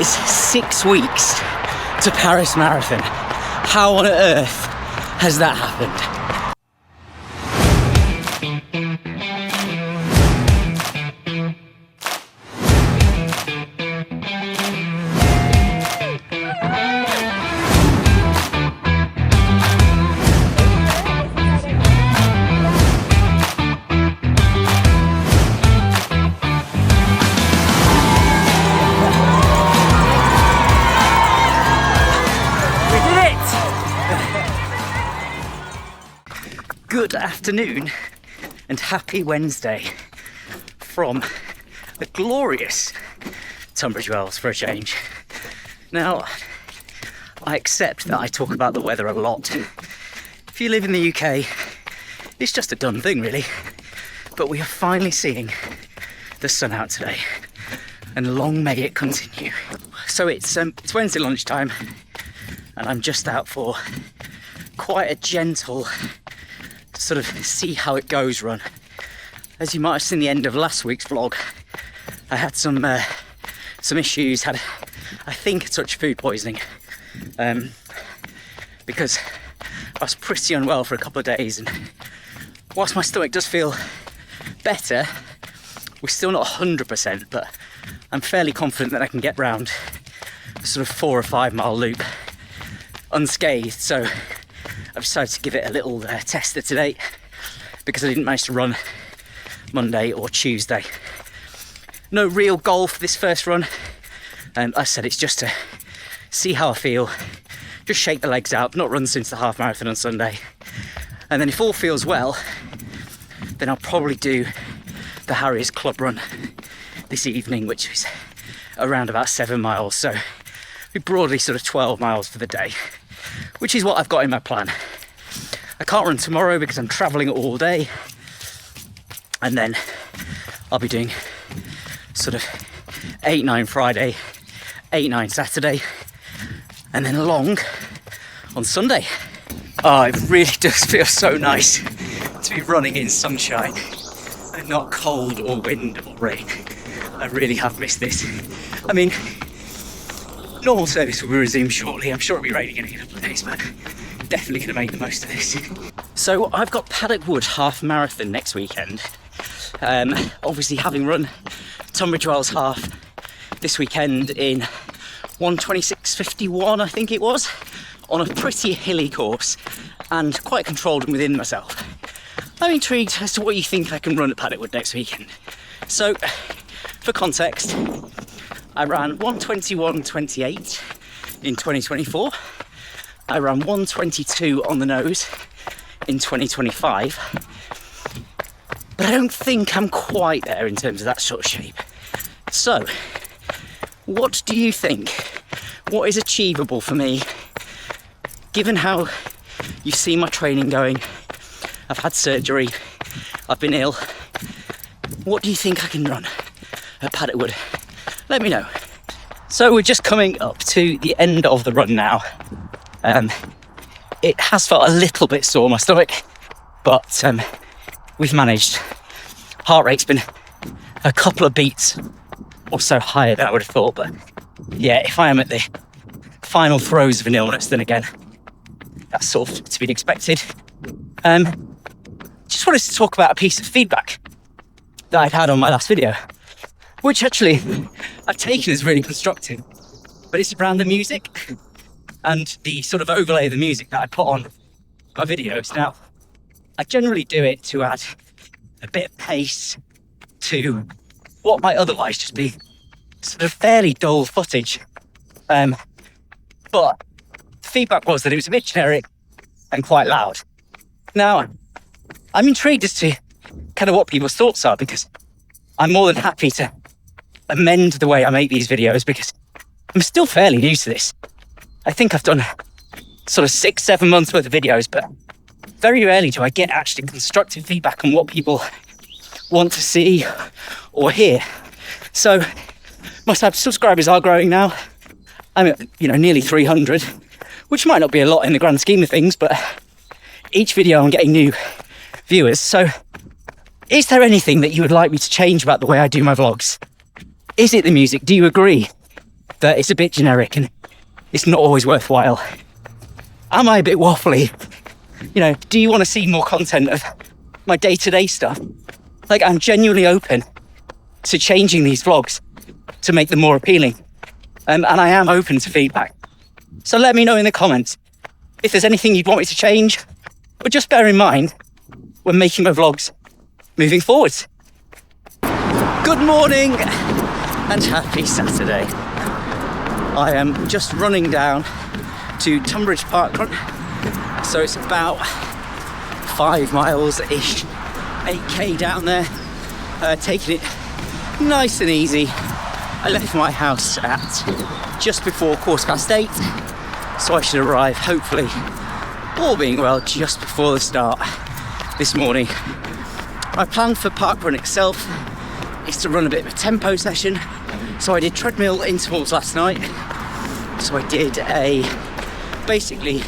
is 6 weeks to Paris Marathon. How on earth has that happened? Good afternoon and happy Wednesday from the glorious Tunbridge Wells for a change. Now, I accept that I talk about the weather a lot. If you live in the UK, it's just a done thing really. But we are finally seeing the sun out today, and long may it continue. So it's Wednesday lunchtime and I'm just out for quite a gentle sort of see how it goes run. As you might have seen the end of last week's vlog, I had some issues, had I think a touch of food poisoning, because I was pretty unwell for a couple of days, and whilst my stomach does feel better, we're still not 100%, but I'm fairly confident that I can get round a sort of 4 or 5 mile loop unscathed. So I've decided to give it a little tester today because I didn't manage to run Monday or Tuesday. No real goal for this first run. I said it's just to see how I feel, just shake the legs out, not run since the half marathon on Sunday. And then if all feels well, then I'll probably do the Harriers Club run this evening, which is around about 7 miles. So we broadly sort of 12 miles for the day, which is what I've got in my plan. I can't run tomorrow because I'm travelling all day, and then I'll be doing sort of 8-9 Friday, 8-9 Saturday, and then long on Sunday. Oh, it really does feel so nice to be running in sunshine and not cold or wind or rain. I really have missed this. I mean, normal service will be resumed shortly. I'm sure it'll be raining in a couple of days, but definitely going to make the most of this. So I've got Paddock Wood half marathon next weekend. Obviously, having run Tunbridge Wells half this weekend in 1:26:51, I think it was, on a pretty hilly course and quite controlled and within myself. I'm intrigued as to what you think I can run at Paddock Wood next weekend. So, for context, I ran 1:21:28 in 2024. I ran 1:22 on the nose in 2025. But I don't think I'm quite there in terms of that sort of shape. So, what do you think? What is achievable for me, given how you see my training going? I've had surgery, I've been ill. What do you think I can run at Paddock Wood? Let me know. So we're just coming up to the end of the run now. It has felt a little bit sore, my stomach, but we've managed. Heart rate's been a couple of beats or so higher than I would have thought, but yeah, if I am at the final throes of an illness, then again, that's sort of to be expected. Just wanted to talk about a piece of feedback that I'd had on my last video, which actually I've taken as really constructive, but it's around the music and the sort of overlay of the music that I put on my videos. Now, I generally do it to add a bit of pace to what might otherwise just be sort of fairly dull footage. But the feedback was that it was a bit generic and quite loud. Now, I'm intrigued as to kind of what people's thoughts are, because I'm more than happy to amend the way I make these videos, because I'm still fairly new to this. I think I've done sort of 6-7 months worth of videos, but very rarely do I get actually constructive feedback on what people want to see or hear. So my subscribers are growing now. I'm at, nearly 300, which might not be a lot in the grand scheme of things, but each video I'm getting new viewers. So is there anything that you would like me to change about the way I do my vlogs? Is it the music? Do you agree? that it's a bit generic and it's not always worthwhile. Am I a bit waffly? You know, do you want to see more content of my day-to-day stuff? Like, I'm genuinely open to changing these vlogs to make them more appealing. And I am open to feedback. So let me know in the comments if there's anything you'd want me to change, or just bear in mind when making my vlogs moving forwards. Good morning and happy Saturday. I am just running down to Tunbridge Parkrun. So it's about 5 miles-ish, 8k down there, taking it nice and easy. I left my house at just before 8:15, so I should arrive, hopefully, all being well, just before the start this morning. My plan for Parkrun itself is to run a bit of a tempo session. So I did treadmill intervals last night. So I did a basically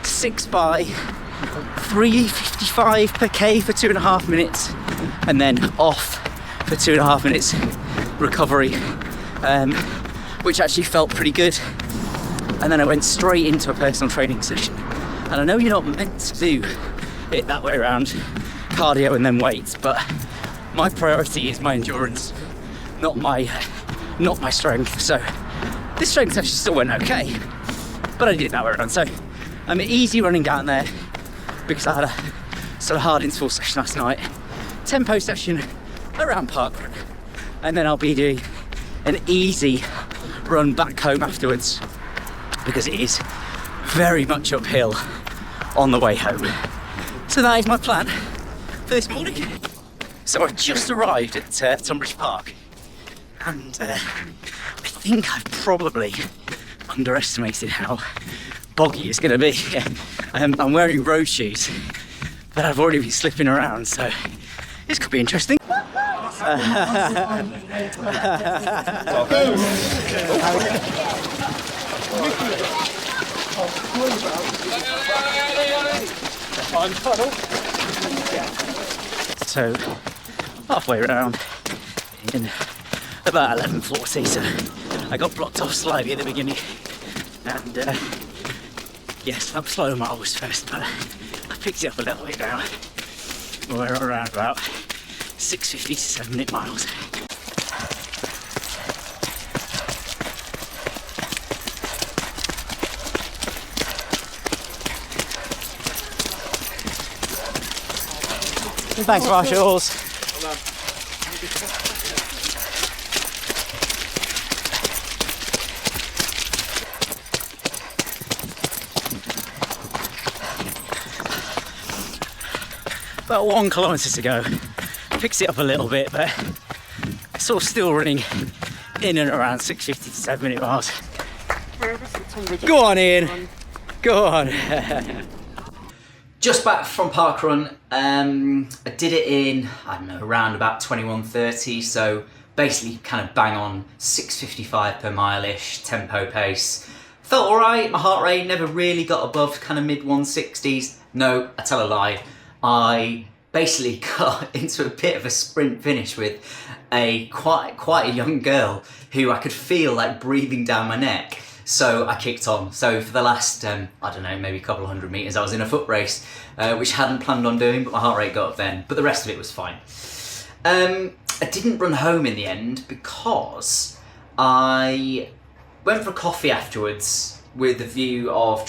6 by 3:55 per k for 2.5 minutes, and then off for 2.5 minutes recovery, which actually felt pretty good. And then I went straight into a personal training session. And I know you're not meant to do it that way around, cardio and then weights, but my priority is my endurance, not my strength. So this strength session still went okay, but I did it that way around. So I'm easy running down there because I had a sort of hard interval session last night, tempo session around Parkrun, and then I'll be doing an easy run back home afterwards because it is very much uphill on the way home. So that is my plan for this morning. So I've just arrived at Tunbridge Park, and I think I've probably underestimated how boggy it's going to be. I'm wearing road shoes, but I've already been slipping around, so this could be interesting. So halfway around in about 11:40, so I got blocked off slightly at the beginning, and yes, that slow mile was first, but I picked it up a little bit now. We're around about 6:50 to 7-minute miles. Thanks, marshals. About 1 kilometre to go. Fixed it up a little bit, but sort of still running in and around 6:50 to 7-minute miles. Go on, Ian. Go on. Just back from Parkrun. I did it in, I don't know, around about 21:30, so basically kind of bang on 6:55 per mile-ish tempo pace. Felt alright, my heart rate never really got above kind of mid-160s. No, I tell a lie. I basically got into a bit of a sprint finish with a quite a young girl who I could feel like breathing down my neck. So I kicked on. So for the last, I don't know, maybe a couple of 100 metres, I was in a foot race, which I hadn't planned on doing, but my heart rate got up then. But the rest of it was fine. I didn't run home in the end because I went for coffee afterwards with the view of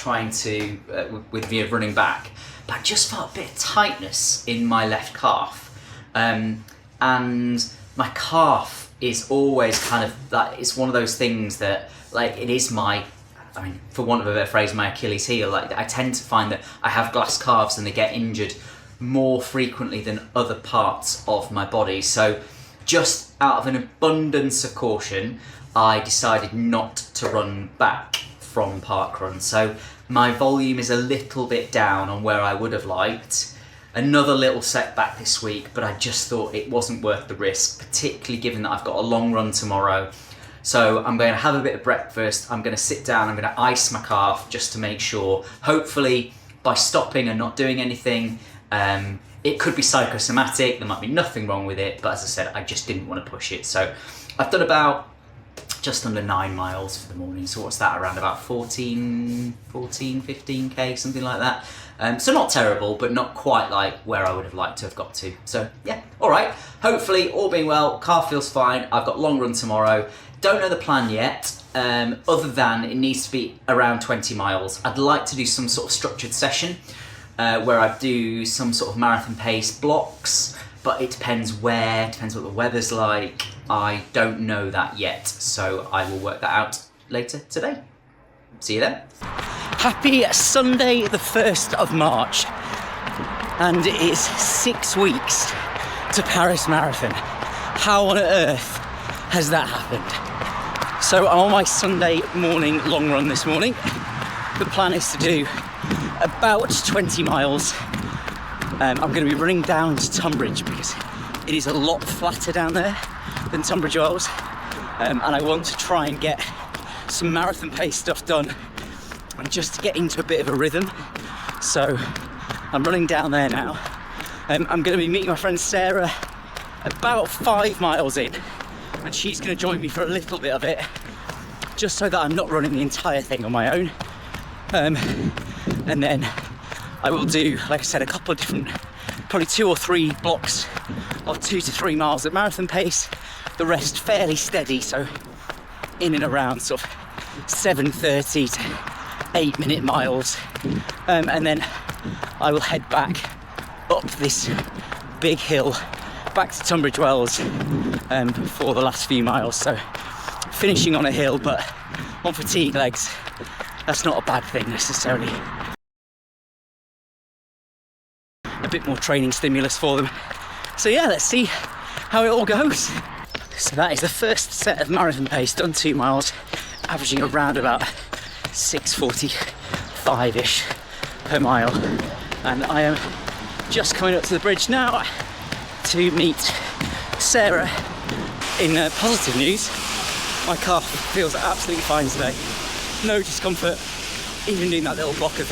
with the view of running back. But I just felt a bit of tightness in my left calf. And my calf is always kind of, that it's one of those things that, like, it is for want of a better phrase, my Achilles heel. Like, I tend to find that I have glass calves and they get injured more frequently than other parts of my body. So just out of an abundance of caution, I decided not to run back from Parkrun. So my volume is a little bit down on where I would have liked. Another little setback this week, but I just thought it wasn't worth the risk, particularly given that I've got a long run tomorrow. So I'm going to have a bit of breakfast, I'm going to sit down, I'm going to ice my calf just to make sure. Hopefully by stopping and not doing anything, it could be psychosomatic, there might be nothing wrong with it, but as I said, I just didn't want to push it. So I've done about just under 9 miles for the morning. So what's that, around about 15k, something like that. So not terrible, but not quite like where I would have liked to have got to. So yeah, all right. Hopefully all being well, car feels fine. I've got long run tomorrow. Don't know the plan yet, other than it needs to be around 20 miles. I'd like to do some sort of structured session where I do some sort of marathon pace blocks, but it depends where, depends what the weather's like. I don't know that yet, so I will work that out later today. See you then. Happy Sunday the 1st of March, and it is 6 weeks to Paris Marathon. How on earth has that happened? So I'm on my Sunday morning long run this morning. The plan is to do about 20 miles. I'm going to be running down to Tunbridge because it is a lot flatter down there than Tunbridge Wells, and I want to try and get some marathon pace stuff done and just to get into a bit of a rhythm. So I'm running down there now. I'm going to be meeting my friend Sarah about 5 miles in, and she's going to join me for a little bit of it, just so that I'm not running the entire thing on my own. And then I will do, like I said, a couple of different, probably 2 or 3 blocks of 2 to 3 miles at marathon pace, the rest fairly steady, so in and around sort of 7:30 to 8-minute miles. And then I will head back up this big hill back to Tunbridge Wells for the last few miles. So finishing on a hill, but on fatigue legs, that's not a bad thing necessarily. A bit more training stimulus for them. So yeah, let's see how it all goes. So that is the first set of marathon pace, done 2 miles, averaging around about 6:45-ish per mile. And I am just coming up to the bridge now to meet Sarah. In positive news, my car feels absolutely fine today. No discomfort, even doing that little block of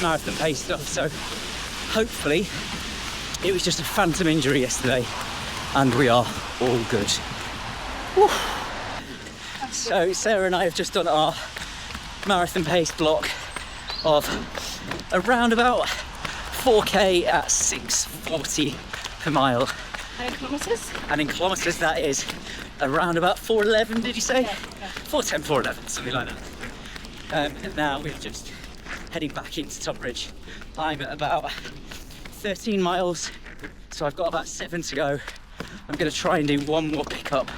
marathon pace stuff. So hopefully it was just a phantom injury yesterday and we are all good. Whew. So Sarah and I have just done our marathon pace block of around about 4k at 6:40 per mile. And in kilometres? And in kilometres that is around about 4:11, did you say? Yeah. 4:10, 4:11, something like that. And now we're just heading back into Tunbridge. I'm at about 13 miles, so I've got about 7 to go. I'm going to try and do one more pickup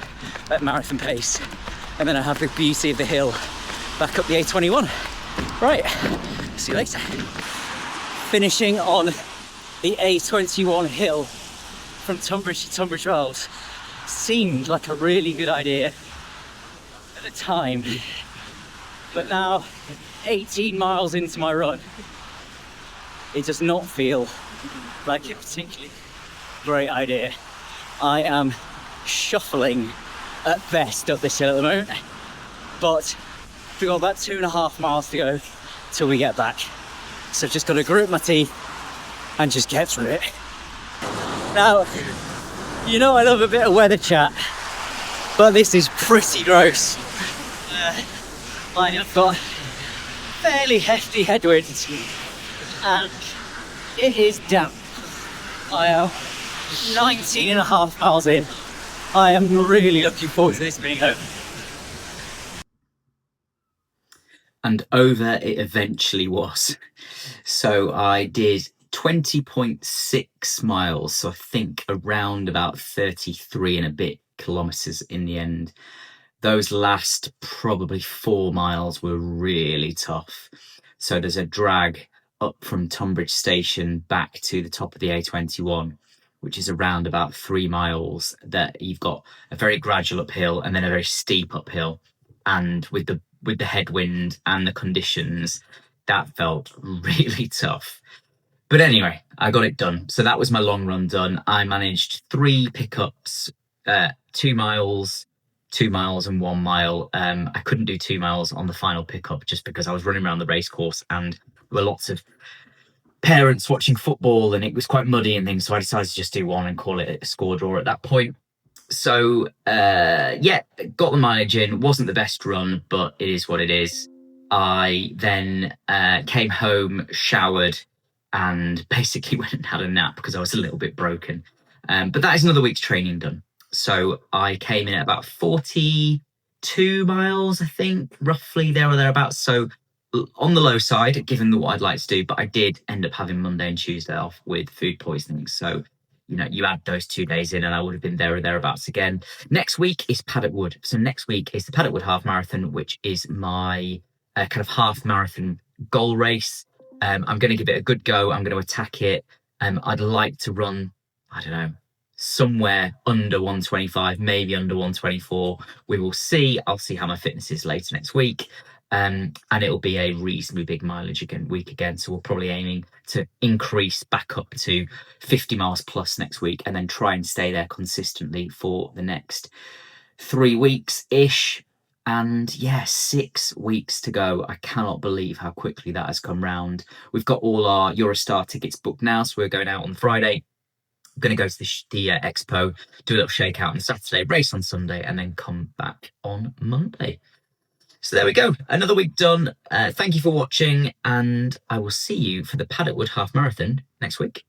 at marathon pace, and then I have the beauty of the hill back up the A21. Right, see you later. Finishing on the A21 hill from Tunbridge to Tunbridge Wells seemed like a really good idea at the time, but now 18 miles into my run, it does not feel like a particularly great idea. I am shuffling at best up this hill at the moment, but we've got about 2.5 miles to go till we get back. So I've just got to grit my teeth and just get through it. Now, you know I love a bit of weather chat, but this is pretty gross. I've got fairly hefty headwinds and it is damp. I am 19.5 miles in. I am really looking forward to this being over. And over it eventually was. So I did 20.6 miles, so I think around about 33 and a bit kilometres in the end. Those last probably 4 miles were really tough. So there's a drag up from Tunbridge Station back to the top of the A21, which is around about 3 miles, that you've got a very gradual uphill and then a very steep uphill. And with the headwind and the conditions, that felt really tough. But anyway, I got it done. So that was my long run done. I managed 3 pickups, 2 miles, 2 miles and 1 mile. I couldn't do 2 miles on the final pickup just because I was running around the race course and there were lots of parents watching football and it was quite muddy and things. So I decided to just do 1 and call it a score draw at that point. So yeah, got the mileage in. Wasn't the best run, but it is what it is. I then came home, showered, and basically went and had a nap because I was a little bit broken. But that is another week's training done. So I came in at about 42 miles, I think, roughly there or thereabouts. So on the low side, given what I'd like to do, but I did end up having Monday and Tuesday off with food poisoning. So you add those 2 days in, and I would have been there or thereabouts again. Next week is Paddock Wood. So next week is the Paddock Wood Half Marathon, which is my kind of half marathon goal race. I'm going to give it a good go. I'm going to attack it. I'd like to run, I don't know, somewhere under 125, maybe under 124. We will see. I'll see how my fitness is later next week. And it'll be a reasonably big mileage week again. So we're probably aiming to increase back up to 50 miles plus next week, and then try and stay there consistently for the next 3 weeks ish. And yeah, 6 weeks to go. I cannot believe how quickly that has come round. We've got all our Eurostar tickets booked now, so we're going out on Friday. I'm going to go to the expo, do a little shakeout on Saturday, race on Sunday, and then come back on Monday. So there we go. Another week done. Thank you for watching, and I will see you for the Paddock Wood Half Marathon next week.